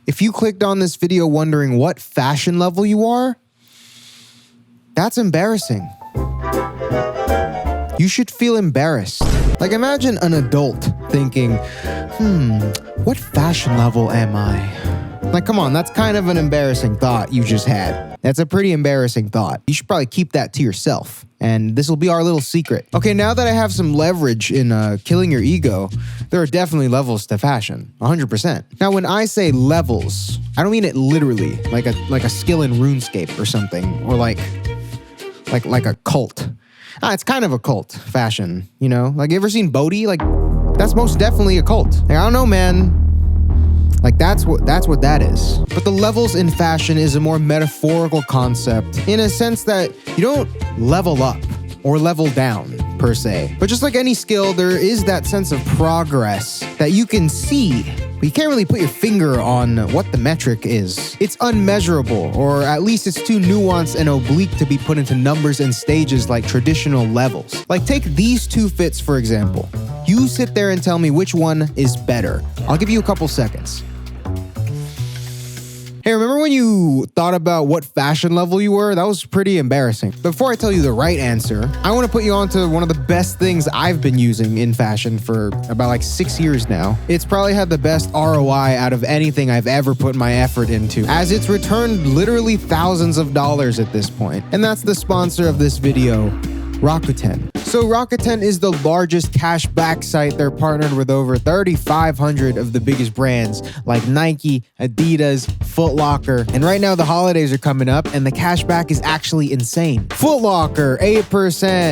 If you clicked on this video wondering what fashion level you are, that's embarrassing. You should feel embarrassed. Like imagine an adult thinking, what fashion level am I? Like, come on, that's kind of an embarrassing thought you just had. That's a pretty embarrassing thought. You should probably keep that to yourself. And this will be our little secret. Okay, now that I have some leverage in killing your ego, there are definitely levels to fashion, 100%. Now, when I say levels, I don't mean it literally, like a skill in RuneScape or something, or like a cult. It's kind of a cult, fashion, you know? Like, you ever seen Bodhi? Like, that's most definitely a cult. Like, I don't know, man. Like, that's what that is. But the levels in fashion is a more metaphorical concept in a sense that you don't level up or level down, per se. But just like any skill, there is that sense of progress that you can see, but you can't really put your finger on what the metric is. It's unmeasurable, or at least it's too nuanced and oblique to be put into numbers and stages like traditional levels. Like take these two fits, for example. You sit there and tell me which one is better. I'll give you a couple seconds. Hey, remember when you thought about what fashion level you were? That was pretty embarrassing. Before I tell you the right answer, I want to put you on to one of the best things I've been using in fashion for about like 6 years now. It's probably had the best ROI out of anything I've ever put my effort into, as it's returned literally thousands of dollars at this point. And that's the sponsor of this video, Rakuten. So Rakuten is the largest cashback site. They're partnered with over 3,500 of the biggest brands like Nike, Adidas, Foot Locker. And right now the holidays are coming up and the cashback is actually insane. Foot Locker, 8%,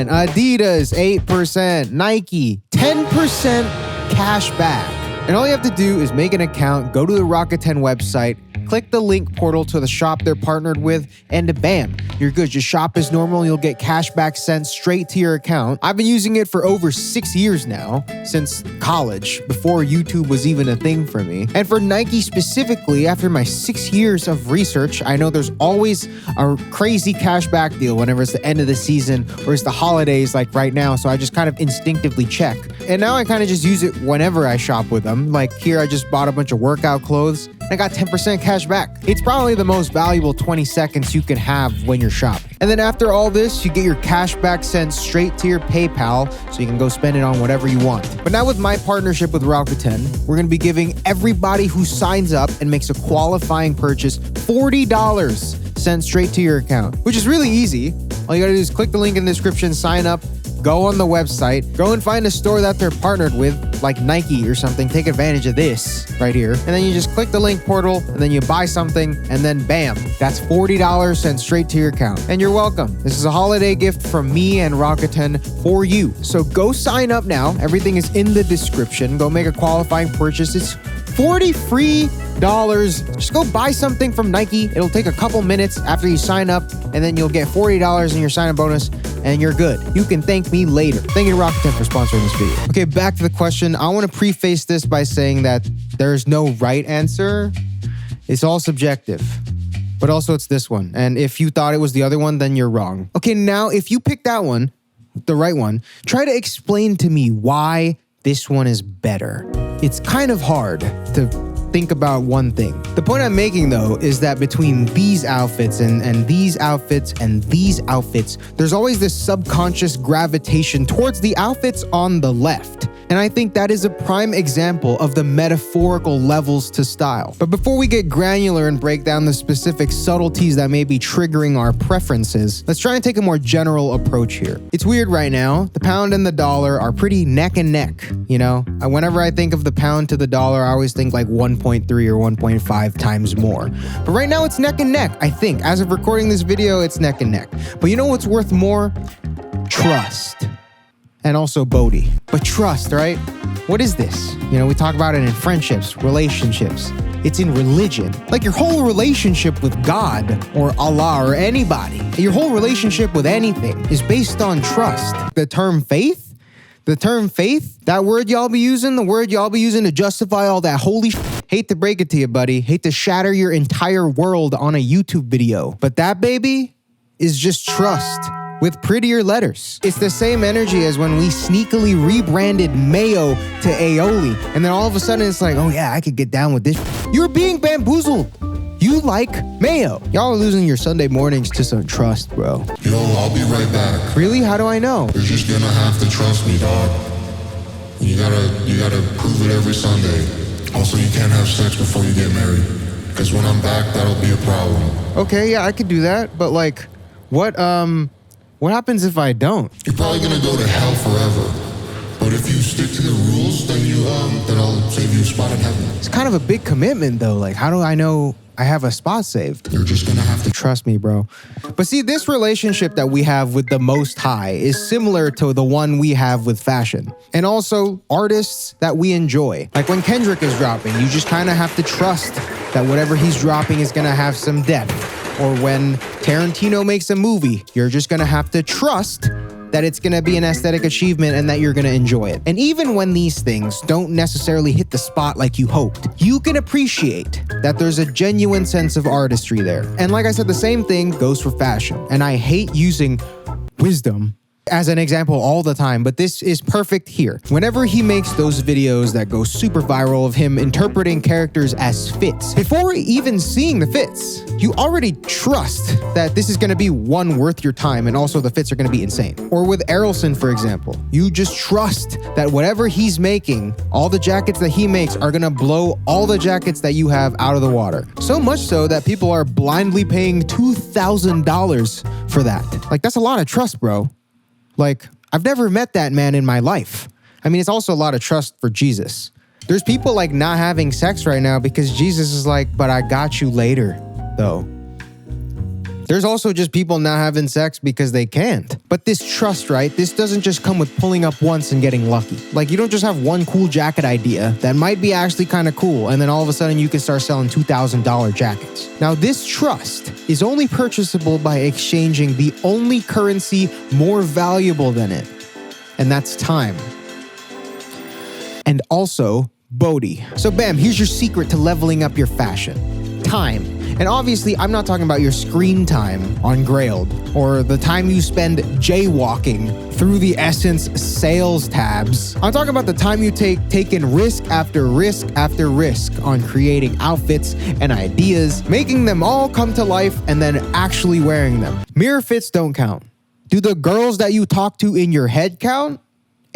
Adidas, 8%, Nike, 10% cashback. And all you have to do is make an account, go to the Rakuten website, click the link portal to the shop they're partnered with, and bam, you're good. Just shop as normal. You'll get cashback sent straight to your account. I've been using it for over 6 years now, since college, before YouTube was even a thing for me. And for Nike specifically, after my 6 years of research, I know there's always a crazy cashback deal whenever it's the end of the season or it's the holidays like right now. So I just kind of instinctively check. And now I kind of just use it whenever I shop with them. Like here, I just bought a bunch of workout clothes. I got 10% cash back. It's probably the most valuable 20 seconds you can have when you're shopping. And then after all this, you get your cash back sent straight to your PayPal so you can go spend it on whatever you want. But now with my partnership with Rakuten, we're going to be giving everybody who signs up and makes a qualifying purchase $40 sent straight to your account, which is really easy. All you got to do is click the link in the description, sign up, go on the website, go and find a store that they're partnered with, like Nike or something. Take advantage of this right here. And then you just click the link portal and then you buy something and then bam, that's $40 sent straight to your account. And you're welcome. This is a holiday gift from me and Rakuten for you. So go sign up now. Everything is in the description. Go make a qualifying purchase. It's $40 free. Just go buy something from Nike. It'll take a couple minutes after you sign up and then you'll get $40 in your sign-up bonus and you're good. You can thank me later. Thank you to Rakuten for sponsoring this video. Okay, back to the question. I want to preface this by saying that there's no right answer. It's all subjective. But also it's this one. And if you thought it was the other one, then you're wrong. Okay, now if you pick that one, the right one, try to explain to me why this one is better. It's kind of hard to think about one thing. The point I'm making though is that between these outfits and these outfits and these outfits, there's always this subconscious gravitation towards the outfits on the left. And I think that is a prime example of the metaphorical levels to style. But before we get granular and break down the specific subtleties that may be triggering our preferences, let's try and take a more general approach here. It's weird right now. The pound and the dollar are pretty neck and neck, you know? Whenever I think of the pound to the dollar, I always think like 1.3 or 1.5 times more. But right now it's neck and neck, I think. As of recording this video, it's neck and neck. But you know what's worth more? Trust. And also Bodhi. But trust, right? What is this? You know, we talk about it in friendships, relationships. It's in religion. Like your whole relationship with God or Allah or anybody, your whole relationship with anything is based on trust. The term faith, that word y'all be using, the word y'all be using to justify all that holy hate to break it to you, buddy. Hate to shatter your entire world on a YouTube video. But that, baby, is just trust. with prettier letters. It's the same energy as when we sneakily rebranded mayo to aioli, and then all of a sudden it's like, oh yeah, I could get down with this. You're being bamboozled. You like mayo. Y'all are losing your Sunday mornings to some trust, bro. Yo, I'll be right back. Really? How do I know? You're just gonna have to trust me, dog. You gotta prove it every Sunday. Also, you can't have sex before you get married, because when I'm back, that'll be a problem. Okay, yeah, I could do that, but like, what happens if I don't? You're probably gonna go to hell forever. But if you stick to the rules, then I'll save you a spot in heaven. It's kind of a big commitment though. Like, how do I know I have a spot saved? You're just gonna have to trust me, bro. But see, this relationship that we have with the Most High is similar to the one we have with fashion. And also artists that we enjoy. Like when Kendrick is dropping, you just kind of have to trust that whatever he's dropping is gonna have some depth. Or when Tarantino makes a movie, you're just gonna have to trust that it's gonna be an aesthetic achievement and that you're gonna enjoy it. And even when these things don't necessarily hit the spot like you hoped, you can appreciate that there's a genuine sense of artistry there. And like I said, the same thing goes for fashion. And I hate using wisdom as an example all the time, but this is perfect here. Whenever he makes those videos that go super viral of him interpreting characters as fits, before even seeing the fits, you already trust that this is gonna be one worth your time, and also the fits are gonna be insane. Or with Errolson, for example, you just trust that whatever he's making, all the jackets that he makes are gonna blow all the jackets that you have out of the water. So much so that people are blindly paying $2,000 for that. Like, that's a lot of trust, bro. Like, I've never met that man in my life. I mean, it's also a lot of trust for Jesus. There's people like not having sex right now because Jesus is like, but I got you later, though. There's also just people not having sex because they can't. But this trust, right? This doesn't just come with pulling up once and getting lucky. Like, you don't just have one cool jacket idea that might be actually kind of cool, and then all of a sudden you can start selling $2,000 jackets. Now, this trust is only purchasable by exchanging the only currency more valuable than it, and that's time. And also, Bodhi. So bam, here's your secret to leveling up your fashion. Time. And obviously, I'm not talking about your screen time on Grailed, or the time you spend jaywalking through the Essence sales tabs. I'm talking about the time you take taking risk after risk after risk on creating outfits and ideas, making them all come to life, and then actually wearing them. Mirror fits don't count. Do the girls that you talk to in your head count?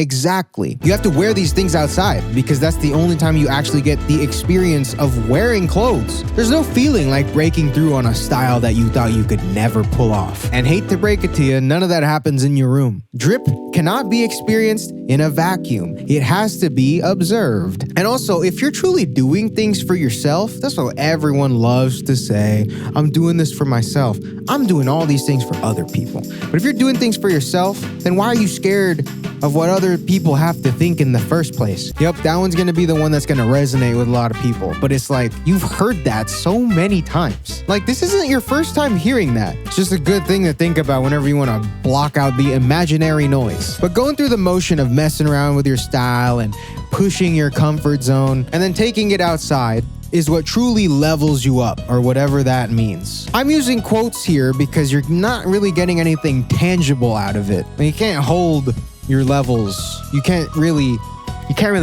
Exactly. You have to wear these things outside because that's the only time you actually get the experience of wearing clothes. There's no feeling like breaking through on a style that you thought you could never pull off. And hate to break it to you, none of that happens in your room. Drip cannot be experienced in a vacuum. It has to be observed. And also, if you're truly doing things for yourself, that's what everyone loves to say. I'm doing this for myself. I'm doing all these things for other people. But if you're doing things for yourself, then why are you scared of what other people have to think in the first place? Yep, that one's gonna be the one that's gonna resonate with a lot of people. But it's like, you've heard that so many times. Like, this isn't your first time hearing that. It's just a good thing to think about whenever you wanna block out the imaginary noise. But going through the motion of messing around with your style and pushing your comfort zone and then taking it outside is what truly levels you up, or whatever that means. I'm using quotes here because you're not really getting anything tangible out of it. You can't hold your levels. You can't really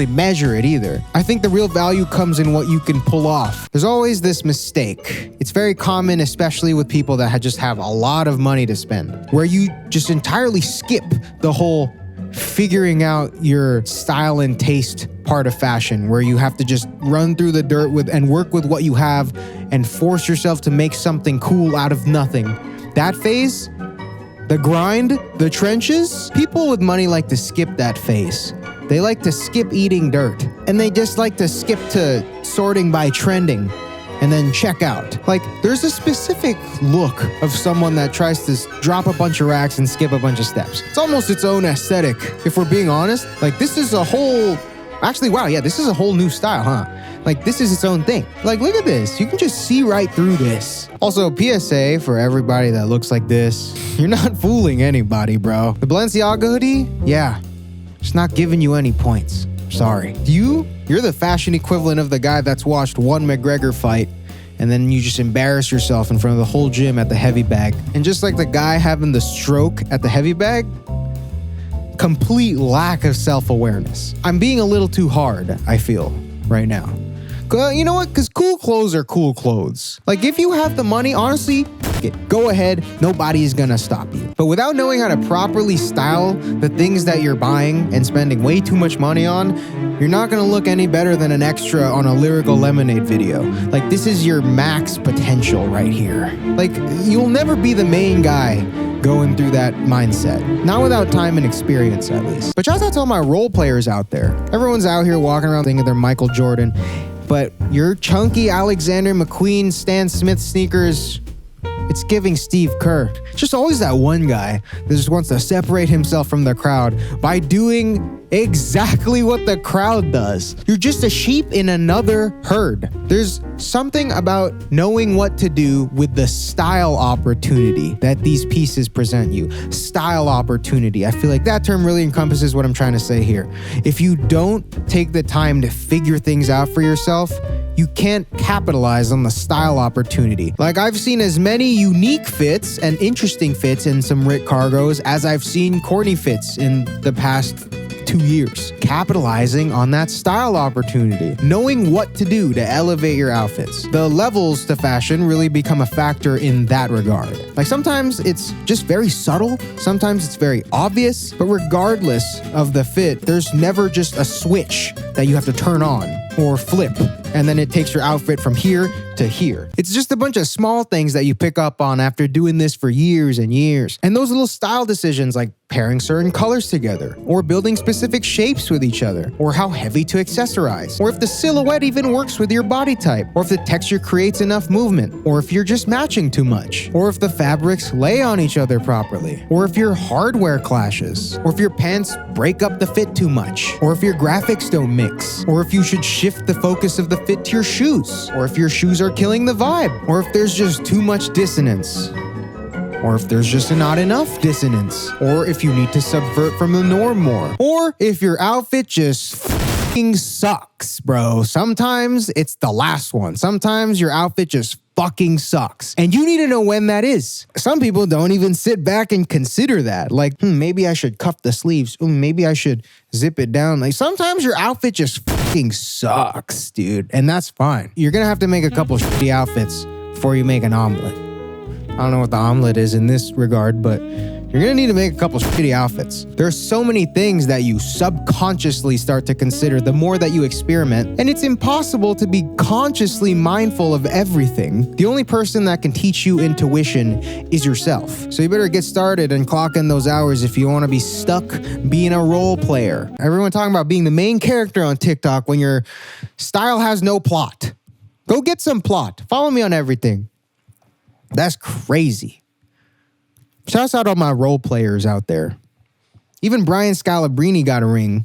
measure it either. I think the real value comes in what you can pull off. There's always this mistake. It's very common, especially with people that just have a lot of money to spend, where you just entirely skip the whole figuring out your style and taste part of fashion, where you have to just run through the dirt with and work with what you have and force yourself to make something cool out of nothing. That phase, the grind, the trenches, people with money like to skip that phase. They like to skip eating dirt, and they just like to skip to sorting by trending and then check out. Like, there's a specific look of someone that tries to drop a bunch of racks and skip a bunch of steps. It's almost its own aesthetic, if we're being honest. Like, this is a whole... Actually, wow, yeah, this is a whole new style, huh? Like, this is its own thing. Like, look at this. You can just see right through this. Also, PSA for everybody that looks like this. You're not fooling anybody, bro. The Balenciaga hoodie? Yeah. It's not giving you any points. Sorry. You're the fashion equivalent of the guy that's watched one McGregor fight and then you just embarrass yourself in front of the whole gym at the heavy bag. And just like the guy having the stroke at the heavy bag, complete lack of self-awareness. I'm being a little too hard, I feel, right now. You know what? Because cool clothes are cool clothes. Like, if you have the money, honestly, go ahead. Nobody's gonna stop you. But without knowing how to properly style the things that you're buying and spending way too much money on, you're not gonna look any better than an extra on a Lyrical Lemonade video. Like, this is your max potential right here. Like, you'll never be the main guy going through that mindset. Not without time and experience, at least. But shout out to all my role players out there. Everyone's out here walking around thinking they're Michael Jordan. But your chunky Alexander McQueen Stan Smith sneakers, it's giving Steve Kerr. Just always that one guy that just wants to separate himself from the crowd by doing exactly what the crowd does. You're just a sheep in another herd. There's something about knowing what to do with the style opportunity that these pieces present you. Style opportunity. I feel like that term really encompasses what I'm trying to say here. If you don't take the time to figure things out for yourself, you can't capitalize on the style opportunity. Like, I've seen as many unique fits and interesting fits in some Rick Cargos as I've seen corny fits in the past 2 years. Capitalizing on that style opportunity. Knowing what to do to elevate your outfits. The levels to fashion really become a factor in that regard. Like, sometimes it's just very subtle, sometimes it's very obvious, but regardless of the fit, there's never just a switch that you have to turn on or flip, and then it takes your outfit from here to here. It's just a bunch of small things that you pick up on after doing this for years and years. And those little style decisions, like pairing certain colors together, or building specific shapes with each other, or how heavy to accessorize, or if the silhouette even works with your body type, or if the texture creates enough movement, or if you're just matching too much, or if the fabrics lay on each other properly, or if your hardware clashes, or if your pants break up the fit too much, or if your graphics don't mix, or if you should shift the focus of the fit to your shoes, or if your shoes are killing the vibe, or if there's just too much dissonance, or if there's just not enough dissonance, or if you need to subvert from the norm more, or if your outfit just fucking sucks, bro. Sometimes it's the last one. Sometimes your outfit just fucking sucks. And you need to know when that is. Some people don't even sit back and consider that. Like, maybe I should cuff the sleeves. Maybe I should zip it down. Like, sometimes your outfit just fucking sucks, dude. And that's fine. You're gonna have to make a couple shitty outfits before you make an omelet. I don't know what the omelet is in this regard, but you're gonna need to make a couple shitty outfits. There are so many things that you subconsciously start to consider the more that you experiment, and it's impossible to be consciously mindful of everything. The only person that can teach you intuition is yourself. So you better get started and clock in those hours if you wanna be stuck being a role player. Everyone talking about being the main character on TikTok when your style has no plot. Go get some plot. Follow me on everything. That's crazy. Shouts out all my role players out there. Even Brian Scalabrine got a ring.